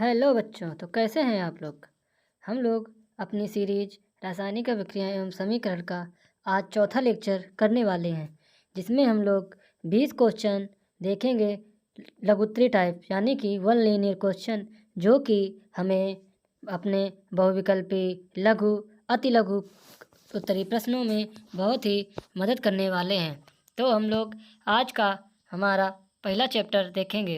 Hello बच्चों, तो कैसे हैं आप लोग। हम लोग अपनी सीरीज रासायनिक अभिक्रिया एवं समीकरण का आज चौथा लेक्चर करने वाले हैं, जिसमें हम लोग 20 क्वेश्चन देखेंगे लघुत्तरी टाइप, यानी कि वन लीनियर क्वेश्चन, जो कि हमें अपने बहुविकल्पी, लघु, अति लघु उत्तरी प्रश्नों में बहुत ही मदद करने वाले हैं। तो हम लोग आज का हमारा पहला चैप्टर देखेंगे।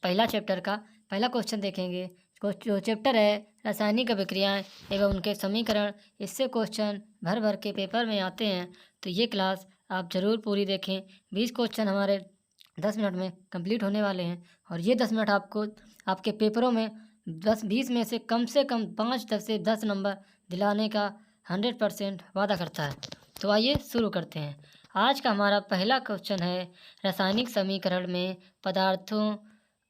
पहला चैप्टर का पहला क्वेश्चन देखेंगे। जो चैप्टर है रासायनिक अभिक्रियाएं एवं उनके समीकरण, इससे क्वेश्चन भर भर के पेपर में आते हैं, तो ये क्लास आप ज़रूर पूरी देखें। 20 क्वेश्चन हमारे 10 मिनट में कंप्लीट होने वाले हैं, और ये 10 मिनट आपको आपके पेपरों में 10-20 में से कम 5 से 10 नंबर दिलाने का 100% वादा करता है। तो आइए शुरू करते हैं। आज का हमारा पहला क्वेश्चन है, रासायनिक समीकरण में पदार्थों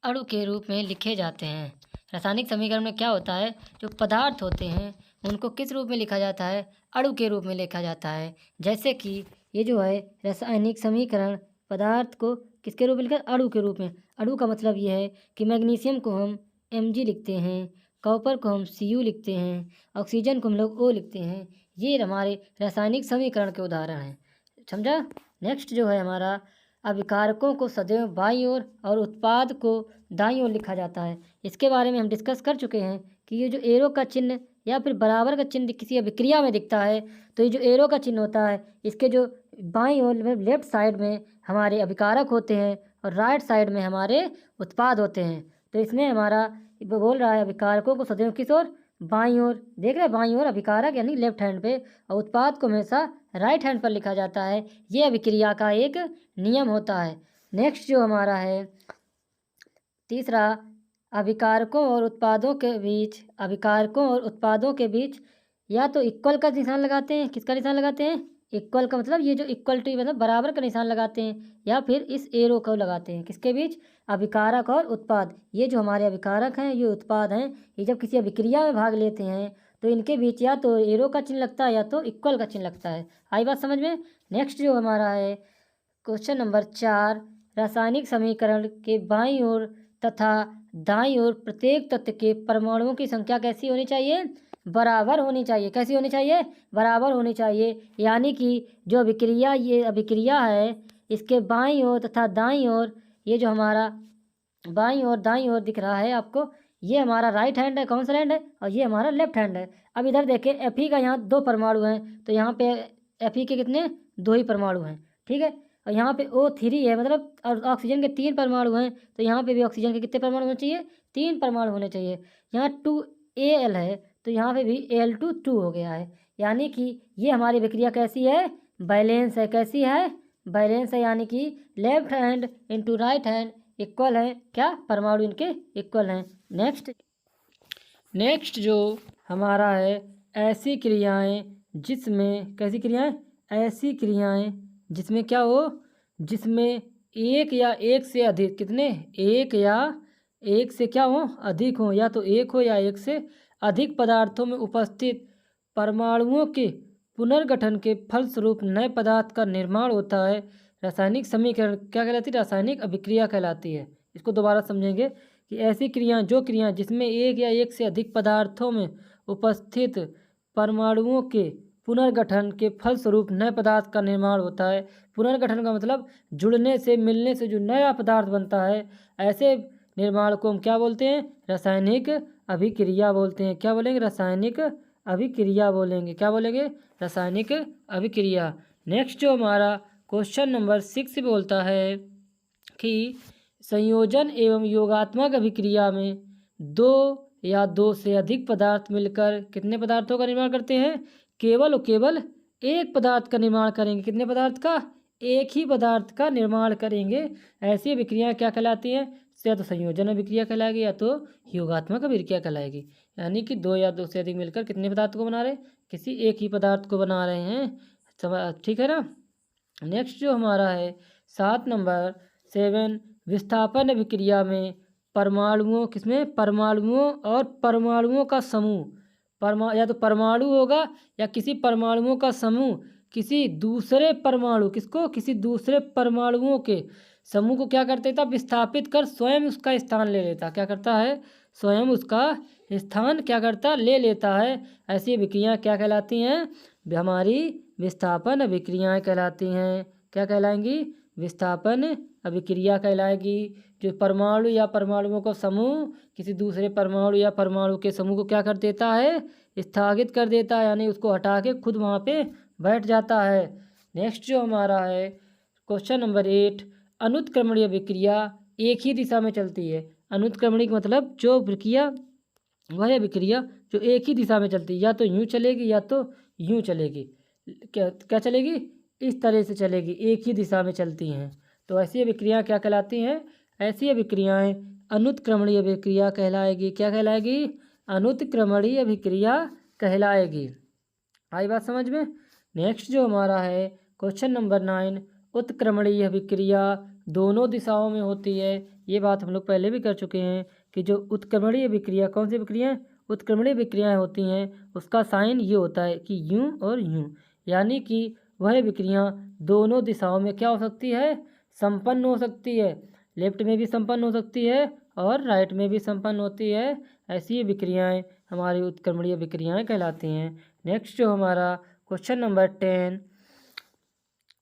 अणु के रूप में लिखे जाते हैं। रासायनिक समीकरण में क्या होता है, जो पदार्थ होते हैं उनको किस रूप में लिखा जाता है, अणु के रूप में लिखा जाता है। जैसे कि ये जो है रासायनिक समीकरण, पदार्थ को किसके रूप में लिखा है, अणु के रूप में। अणु का मतलब ये है कि मैग्नीशियम को हम Mg लिखते हैं, कॉपर को हम Cu लिखते हैं, ऑक्सीजन को हम लोग O लिखते हैं। ये हमारे रासायनिक समीकरण के उदाहरण हैं, समझा। नेक्स्ट जो है हमारा, अभिकारकों को सदैव बाईं ओर और उत्पाद को दाईं ओर लिखा जाता है। इसके बारे में हम डिस्कस कर चुके हैं कि ये जो एरो का चिन्ह या फिर बराबर का चिन्ह किसी अभिक्रिया में दिखता है, तो ये जो एरो का चिन्ह होता है, इसके जो बाईं ओर में लेफ्ट साइड में हमारे अभिकारक होते हैं और राइट साइड में हमारे उत्पाद होते हैं। तो इसमें हमारा बोल रहा है अभिकारकों को सदैव किस ओर, बाईं ओर। देख रहे हैं, बाईं ओर अभिकारक यानी लेफ्ट हैंड पे, और उत्पाद को हमेशा राइट हैंड पर लिखा जाता है। ये अभिक्रिया का एक नियम होता है। नेक्स्ट जो हमारा है तीसरा, अभिकारकों और उत्पादों के बीच या तो इक्वल का निशान लगाते हैं। किसका निशान लगाते हैं, इक्वल का मतलब ये जो इक्वलिटी मतलब बराबर का निशान लगाते हैं, या फिर इस एरो को लगाते हैं। किसके बीच, अभिकारक और उत्पाद। ये जो हमारे अभिकारक हैं, ये उत्पाद हैं, ये जब किसी अभिक्रिया में भाग लेते हैं तो इनके बीच या तो एरो का चिन्ह लगता है या तो इक्वल का चिन्ह लगता है। आई बात समझ में। नेक्स्ट जो हमारा है क्वेश्चन नंबर 4, रासायनिक समीकरण के बाईं ओर तथा दाईं ओर प्रत्येक तत्व के परमाणुओं की संख्या कैसी होनी चाहिए, बराबर होनी चाहिए। कैसी होनी चाहिए, बराबर होनी चाहिए। यानी कि जो अभिक्रिया, ये अभिक्रिया है, इसके बाईं ओर तथा दाईं ओर, ये जो हमारा बाईं ओर दाईं ओर दिख रहा है आपको, ये हमारा राइट हैंड है, कौन सा हैंड है, और ये हमारा लेफ्ट हैंड है। अब इधर देखें, Fe का यहाँ 2 परमाणु हैं, तो यहाँ पे Fe के कितने, 2 ही परमाणु हैं, ठीक है। और यहाँ पे O3 है, मतलब और ऑक्सीजन के 3 परमाणु हैं, तो यहाँ पे भी ऑक्सीजन के कितने परमाणु होने चाहिए, 3 परमाणु होने चाहिए। यहाँ 2Al है, तो यहाँ पे भी Al2 2 हो गया है। यानी कि ये हमारी विक्रिया कैसी है, बैलेंस है। कैसी है, बैलेंस है, यानी कि left hand into right hand equal है, क्या, परमाणु इनके इक्वल हैं। नेक्स्ट जो हमारा है, ऐसी क्रियाएं जिसमें, कैसी क्रियाएं, ऐसी क्रियाएं जिसमें क्या हो, जिसमें एक या एक से अधिक, कितने, एक या एक से क्या हो, अधिक हो, या तो एक हो या एक से अधिक पदार्थों में उपस्थित परमाणुओं के पुनर्गठन के फलस्वरूप नए पदार्थ का निर्माण होता है। रासायनिक समीकरण क्या कहलाती है, रासायनिक अभिक्रिया कहलाती है। इसको दोबारा समझेंगे कि ऐसी क्रियाएं, जो क्रियाएं जिसमें एक या एक से अधिक पदार्थों में उपस्थित परमाणुओं के पुनर्गठन के फलस्वरूप नए पदार्थ का निर्माण होता है। पुनर्गठन का मतलब जुड़ने से, मिलने से जो नया पदार्थ बनता है, ऐसे निर्माण को हम क्या बोलते हैं, रासायनिक अभिक्रिया बोलते हैं। क्या बोलेंगे, रासायनिक अभिक्रिया बोलेंगे। क्या बोलेंगे, रासायनिक अभिक्रिया। नेक्स्ट जो हमारा क्वेश्चन नंबर 6 बोलता है कि संयोजन एवं योगात्मक अभिक्रिया में 2 या 2 से अधिक पदार्थ मिलकर कितने पदार्थों का निर्माण करते हैं, केवल और केवल एक पदार्थ का निर्माण करेंगे। कितने पदार्थ का, एक ही पदार्थ का निर्माण करेंगे। ऐसी अभिक्रियाएं क्या कहलाती हैं, या तो संयोजन अभिक्रिया कहलाएगी या तो योगात्मक अभिक्रिया कहलाएगी। यानी कि 2 या 2 से अधिक मिलकर कितने पदार्थ को बना रहे, किसी एक ही पदार्थ को बना रहे हैं, ठीक है ना। नेक्स्ट जो हमारा है 7 नंबर 7, विस्थापन अभिक्रिया में परमाणुओं, किसमें, परमाणुओं और परमाणुओं का समूह, या तो परमाणु होगा या किसी परमाणुओं का समूह किसी दूसरे परमाणु, किसको, किसी दूसरे परमाणुओं के समूह को क्या कर देता, विस्थापित कर स्वयं उसका स्थान ले लेता। क्या करता है, स्वयं उसका स्थान क्या करता, ले लेता है। ऐसी विक्रियाएं क्या कहलाती हैं, हमारी विस्थापन अभिक्रियाएं कहलाती हैं। क्या कहलाएंगी, विस्थापन अभिक्रिया कहलाएगी। जो परमाणु या परमाणुओं का समूह किसी दूसरे परमाणु या परमाणु के समूह को क्या कर देता है, स्थगित कर देता है, यानी उसको हटा के खुद वहाँ पे बैठ जाता है। नेक्स्ट जो हमारा है क्वेश्चन नंबर 8, अनुत्क्रमणीय विक्रिया एक ही दिशा में चलती है। अनुत्क्रमणिक मतलब जो विक्रिया, वह विक्रिया जो एक ही दिशा में चलती है, या तो यूँ चलेगी या तो यूँ चलेगी। क्या चलेगी, इस तरह से चलेगी, एक ही दिशा में चलती हैं। तो ऐसी विक्रियाएं क्या कहलाती हैं, ऐसी विक्रियाएं अनुत्क्रमणीय विक्रिया कहलाएगी। क्या कहलाएगी, अनुत्क्रमणीय विक्रिया कहलाएगी। आई बात समझ में। नेक्स्ट जो हमारा है क्वेश्चन नंबर 9, उत्क्रमणीय विक्रिया दोनों दिशाओं में होती है। ये बात हम लोग पहले भी कर चुके हैं कि जो उत्क्रमणीय विक्रिया, कौन सी विक्रियाएं, उत्क्रमणीय विक्रियाएं होती हैं, उसका साइन ये होता है कि यूं और यूं, यानी कि वह विक्रियां दोनों दिशाओं में क्या हो सकती है, संपन्न हो सकती है। लेफ्ट में भी संपन्न हो सकती है और राइट में भी संपन्न होती है। ऐसी विक्रियाएं हमारी उत्क्रमणीय विक्रियाएं कहलाती हैं। नेक्स्ट जो हमारा क्वेश्चन नंबर 10,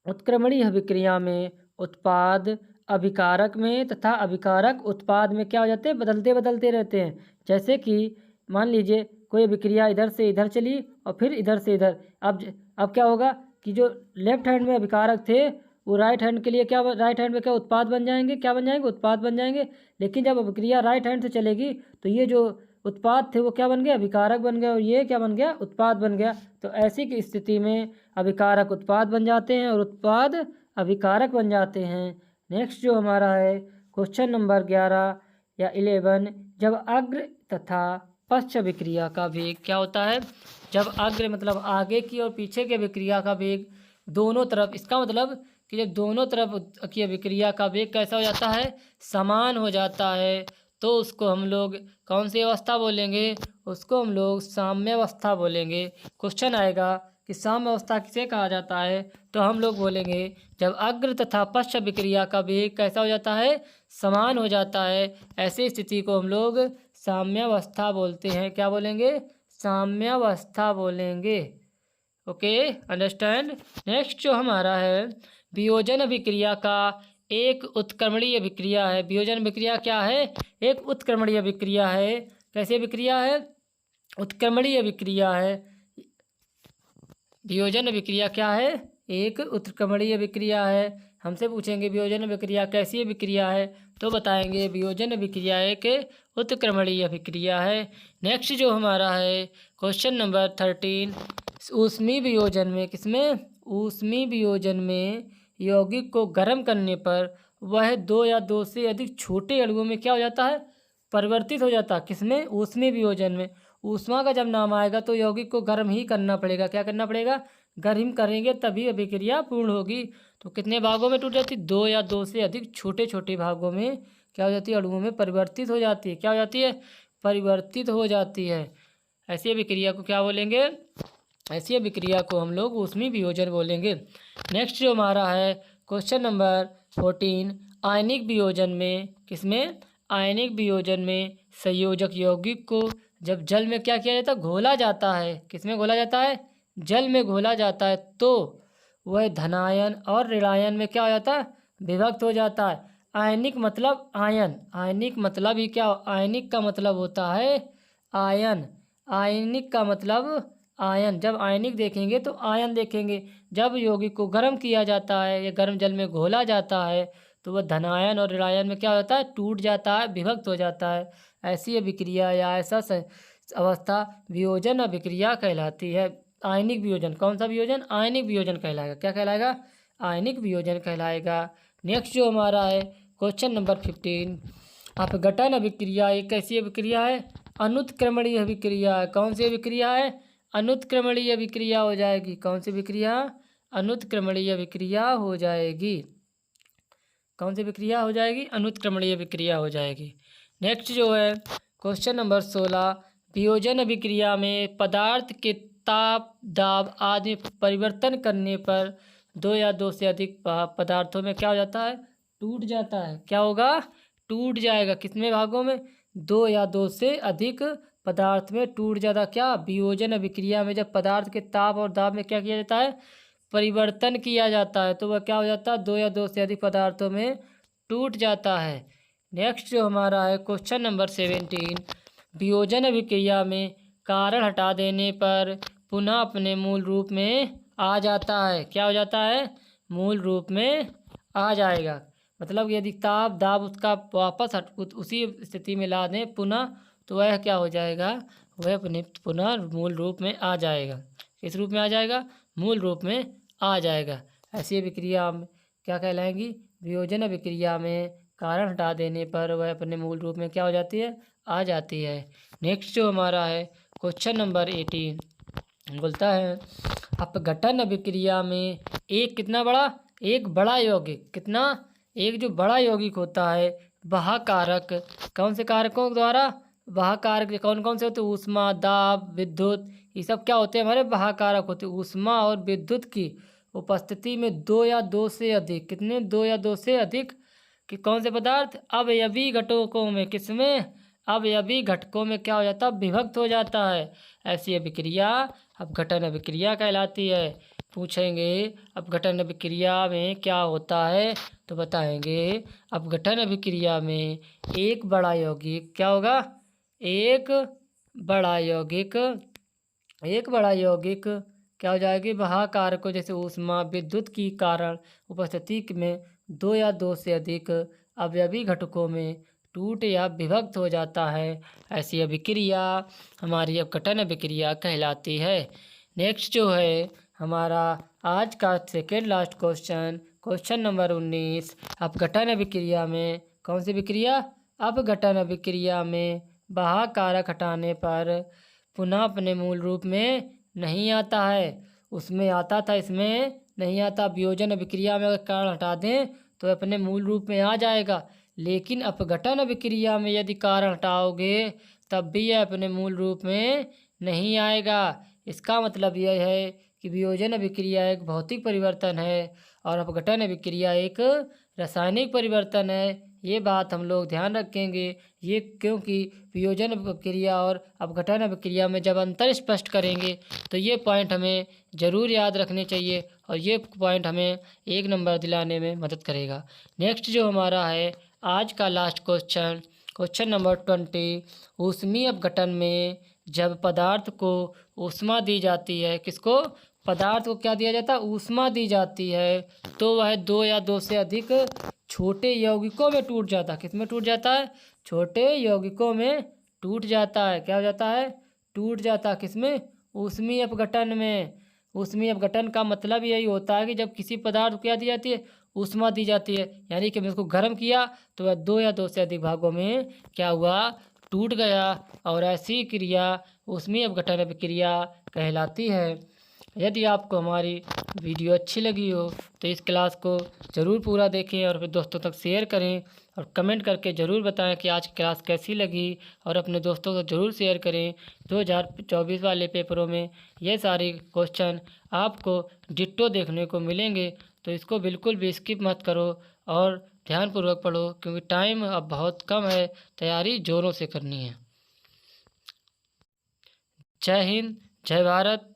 उत्क्रमणीय विक्रिया में उत्पाद अभिकारक में तथा अभिकारक उत्पाद में क्या हो जाते हैं, बदलते बदलते रहते हैं। जैसे कि मान लीजिए कोई विक्रिया इधर से इधर चली और फिर इधर से इधर। अब क्या होगा कि जो लेफ्ट हैंड में अभिकारक थे वो राइट हैंड के लिए क्या, राइट हैंड में क्या उत्पाद बन जाएंगे, क्या बन जाएंगे, उत्पाद बन जाएंगे। लेकिन जब विक्रिया राइट हैंड से चलेगी तो ये जो उत्पाद थे वो क्या बन गए, अभिकारक बन गए, और ये क्या बन गया, उत्पाद बन गया। तो ऐसी की स्थिति में अभिकारक उत्पाद बन जाते हैं और उत्पाद अभिकारक बन जाते हैं। नेक्स्ट जो हमारा है क्वेश्चन नंबर 11 या 11, जब अग्र तथा पश्च विक्रिया का वेग क्या होता है, जब अग्र मतलब आगे की और पीछे के विक्रिया का वेग दोनों तरफ, इसका मतलब कि जब दोनों तरफ की विक्रिया का वेग कैसा हो जाता है, समान हो जाता है, तो उसको हम लोग कौन सी अवस्था बोलेंगे, उसको हम लोग साम्य अवस्था बोलेंगे। क्वेश्चन आएगा कि साम्य अवस्था किसे कहा जाता है, तो हम लोग बोलेंगे जब अग्र तथा पश्च विक्रिया का वेग कैसा हो जाता है, समान हो जाता है। ऐसी स्थिति को हम लोग साम्यावस्था बोलते हैं। क्या बोलेंगे, साम्यावस्था बोलेंगे। Okay, understand. नेक्स्ट जो हमारा है वियोजन विक्रिया का एक उत्क्रमणीय विक्रिया है। वियोजन विक्रिया क्या है, एक उत्क्रमणीय विक्रिया है। कैसे विक्रिया है, उत्क्रमणीय विक्रिया है। वियोजन विक्रिया क्या है, एक उत्क्रमणीय विक्रिया है। हमसे पूछेंगे वियोजन विक्रिया कैसी विक्रिया है, तो बताएंगे वियोजन विक्रिया एक उत्क्रमणीय विक्रिया है। नेक्स्ट जो हमारा है क्वेश्चन नंबर 13, ऊष्मीय वियोजन में, किसमें, ऊष्मीय वियोजन में यौगिक को गर्म करने पर वह दो या दो से अधिक छोटे अणुओं में क्या हो जाता है, परिवर्तित हो जाता है। किसमें, ऊष्मीय वियोजन में। ऊष्मा का जब नाम आएगा तो यौगिक को गर्म ही करना पड़ेगा। क्या करना पड़ेगा, गर्म करेंगे तभी अभिक्रिया पूर्ण होगी। तो कितने भागों में टूट जाती है, दो या दो से अधिक छोटे छोटे भागों में क्या हो जाती है, अणुओं में परिवर्तित हो जाती है। क्या हो जाती है, परिवर्तित हो जाती है। ऐसी अभिक्रिया को क्या बोलेंगे, ऐसी अभिक्रिया को हम लोग ऊष्मीय वियोजन बोलेंगे। नेक्स्ट जो हमारा है क्वेश्चन नंबर 14, आयनिक वियोजन में, किसमें, आयनिक वियोजन में संयोजक यौगिक को जब जल में क्या किया जाता है, घोला जाता है। किसमें घोला जाता है, जल में घोला जाता है, तो वह धनायन और ऋणायन में क्या हो जाता है, विभक्त हो जाता है। आयनिक मतलब आयन, आयनिक मतलब ही क्या, आयनिक का मतलब होता है आयन, आयनिक का मतलब आयन। जब आयनिक देखेंगे तो आयन देखेंगे। जब यौगिक को गर्म किया जाता है या गर्म जल में घोला जाता है तो वह धनायन और ऋणायन में क्या होता है, टूट जाता है, विभक्त हो जाता है। ऐसी अभिक्रिया या ऐसा अवस्था वियोजन अभिक्रिया कहलाती है। आयनिक वियोजन, कौन सा वियोजन, आयनिक वियोजन कहलाएगा। क्या कहलाएगा, आयनिक वियोजन कहलाएगा। नेक्स्ट जो हमारा है क्वेश्चन नंबर 15, अपघटन अभिक्रिया एक कैसी अभिक्रिया है, अनुत्क्रमणीय अभिक्रिया है। कौन सी अभिक्रिया है, अनुत्क्रमणीय अभिक्रिया हो जाएगी। कौन सी विक्रिया, अनुत्क्रमणीय विक्रिया हो जाएगी। कौन सी विक्रिया हो जाएगी, अनुत्क्रमणीय विक्रिया हो जाएगी। नेक्स्ट जो है क्वेश्चन नंबर 16, वियोजन अभिक्रिया में पदार्थ के ताप, दाब आदि परिवर्तन करने पर दो या दो से अधिक पदार्थों में क्या हो जाता है, टूट जाता है। क्या होगा, टूट जाएगा। कितने भागों में, दो या दो से अधिक पदार्थ में टूट जाता। क्या, वियोजन अभिक्रिया में जब पदार्थ के ताप और दाब में क्या किया जाता है, परिवर्तन किया जाता है, तो वह क्या हो जाता है, दो या दो से अधिक पदार्थों में टूट जाता है। नेक्स्ट जो हमारा है क्वेश्चन नंबर 17, वियोजन अभिक्रिया में कारण हटा देने पर पुनः अपने मूल रूप में आ जाता है। क्या हो जाता है, मूल रूप में आ जाएगा। मतलब यदि ताप दाब उसका वापस उसी स्थिति में ला दें पुनः, तो वह क्या हो जाएगा, वह अपने पुनः मूल रूप में आ जाएगा। किस रूप में आ जाएगा, मूल रूप में आ जाएगा। ऐसी अभिक्रिया क्या कहलाएंगी, वियोजन अभिक्रिया में कारण हटा देने पर वह अपने मूल रूप में क्या हो जाती है, आ जाती है। नेक्स्ट जो हमारा है क्वेश्चन नंबर 18 बोलता है, अपघटन अभिक्रिया में एक कितना बड़ा, एक बड़ा यौगिक, कितना, एक जो बड़ा यौगिक होता है, वह कारक, कौन से कारकों द्वारा, वह कारक कौन कौन से होते हैं, ऊष्मा, दाब, विद्युत, ये सब क्या होते हैं, हमारे वह कारक होते हैं। ऊष्मा और विद्युत की उपस्थिति में दो या दो से अधिक, कितने, दो या दो से अधिक कि कौन से पदार्थ, अवयवी घटकों में, किसमें, अवयवी घटकों में क्या हो जाता है, विभक्त हो जाता है। ऐसी अभिक्रिया अपघटन अभिक्रिया कहलाती है। पूछेंगे अपघटन अभिक्रिया में क्या होता है, तो बताएंगे अपघटन अभिक्रिया में एक बड़ा यौगिक क्या होगा, एक बड़ा यौगिक, एक बड़ा यौगिक क्या हो जाएगी, वह कारकों जैसे ऊष्मा विद्युत की कारण उपस्थिति में दो या दो से अधिक अवयवी घटकों में टूट या विभक्त हो जाता है। ऐसी अभिक्रिया हमारी अपघटन अभिक्रिया कहलाती है। नेक्स्ट जो है हमारा आज का second last question, question number 19, अपघटन अभिक्रिया में कौन सी अभिक्रिया, अपघटन अभिक्रिया में वह कारक हटाने पर पुनः अपने मूल रूप में नहीं आता है। उसमें आता था, इसमें नहीं आता। वियोजन अभिक्रिया में अगर कारण हटा दें तो अपने मूल रूप में आ जाएगा, लेकिन अपघटन अभिक्रिया में यदि कारण हटाओगे तब भी यह अपने मूल रूप में नहीं आएगा। इसका मतलब यह है कि वियोजन अभिक्रिया एक भौतिक परिवर्तन है और अपघटन अभिक्रिया एक रासायनिक परिवर्तन है। ये बात हम लोग ध्यान रखेंगे, ये क्योंकि वियोजन अभिक्रिया और अपघटन अभिक्रिया में जब अंतर स्पष्ट करेंगे तो ये पॉइंट हमें ज़रूर याद रखने चाहिए और ये पॉइंट हमें 1 नंबर दिलाने में मदद करेगा। नेक्स्ट जो हमारा है आज का लास्ट क्वेश्चन, क्वेश्चन नंबर 20, ऊष्मीय अपघटन में जब पदार्थ को ऊष्मा दी जाती है, किसको, पदार्थ को क्या दिया जाता है, ऊष्मा दी जाती है, तो वह दो या दो से अधिक छोटे यौगिकों में टूट जाता है। किस में टूट जाता है, छोटे यौगिकों में टूट जाता है। क्या हो जाता है, टूट जाता है। किस में, ऊष्मीय अपघटन में। ऊष्मीय अपघटन का मतलब यही होता है कि जब किसी पदार्थ को क्या दी जाती है, ऊष्मा दी जाती है, यानी कि उसको गर्म किया तो वह दो या दो से अधिक भागों में क्या हुआ, टूट गया। और ऐसी क्रिया ऊष्मीय अपघटन अभिक्रिया कहलाती है। यदि आपको हमारी वीडियो अच्छी लगी हो तो इस क्लास को ज़रूर पूरा देखें और फिर दोस्तों तक शेयर करें और कमेंट करके ज़रूर बताएं कि आज की क्लास कैसी लगी और अपने दोस्तों को ज़रूर शेयर करें। 2024 वाले पेपरों में ये सारे क्वेश्चन आपको डिट्टो देखने को मिलेंगे, तो इसको बिल्कुल भी स्किप मत करो और ध्यानपूर्वक पढ़ो, क्योंकि टाइम अब बहुत कम है, तैयारी ज़ोरों से करनी है। जय हिंद, जय भारत।